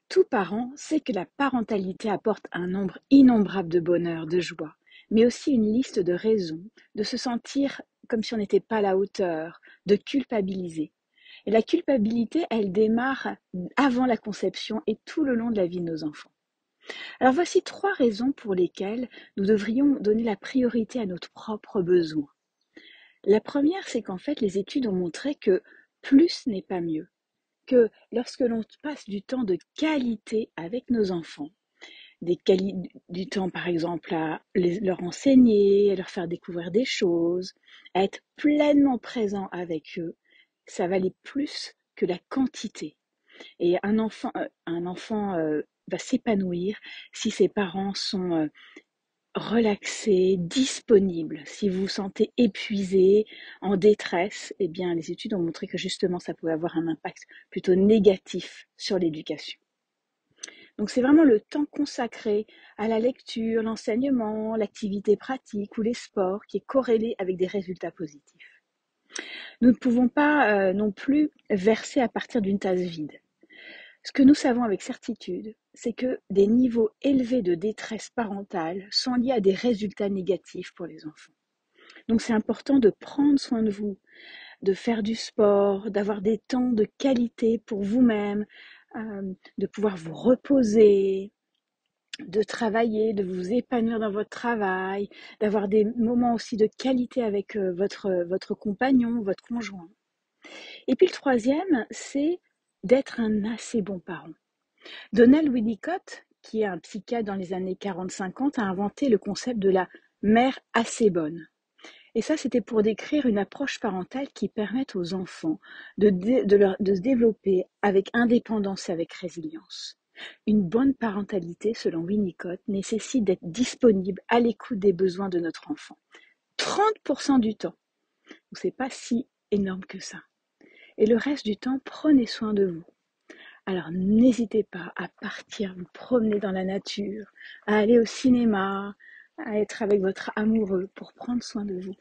Tout parent sait que la parentalité apporte un nombre innombrable de bonheur, de joie, mais aussi une liste de raisons de se sentir comme si on n'était pas à la hauteur, de culpabiliser. Et la culpabilité, elle démarre avant la conception et tout le long de la vie de nos enfants. Alors voici 3 raisons pour lesquelles nous devrions donner la priorité à notre propre besoin. La première, c'est qu'en fait, les études ont montré que plus n'est pas mieux, que lorsque l'on passe du temps de qualité avec nos enfants, du temps par exemple à leur enseigner, à leur faire découvrir des choses, à être pleinement présent avec eux, ça valait plus que la quantité. Et un enfant va s'épanouir si ses parents sont relaxés, disponibles. Si vous vous sentez épuisé, en détresse, eh bien les études ont montré que justement ça pouvait avoir un impact plutôt négatif sur l'éducation. Donc c'est vraiment le temps consacré à la lecture, l'enseignement, l'activité pratique ou les sports qui est corrélé avec des résultats positifs. Nous ne pouvons pas non plus verser à partir d'une tasse vide. Ce que nous savons avec certitude, c'est que des niveaux élevés de détresse parentale sont liés à des résultats négatifs pour les enfants. Donc c'est important de prendre soin de vous, de faire du sport, d'avoir des temps de qualité pour vous-même, de pouvoir vous reposer, de travailler, de vous épanouir dans votre travail, d'avoir des moments aussi de qualité avec votre compagnon, votre conjoint. Et puis le troisième, c'est d'être un assez bon parent. Donald Winnicott, qui est un psychiatre dans les années 40-50, a inventé le concept de la mère assez bonne. Et ça, c'était pour décrire une approche parentale qui permette aux enfants de se développer avec indépendance et avec résilience. Une bonne parentalité, selon Winnicott, nécessite d'être disponible à l'écoute des besoins de notre enfant. 30% du temps. C'est pas si énorme que ça. Et le reste du temps, prenez soin de vous. Alors n'hésitez pas à partir vous promener dans la nature, à aller au cinéma, à être avec votre amoureux pour prendre soin de vous.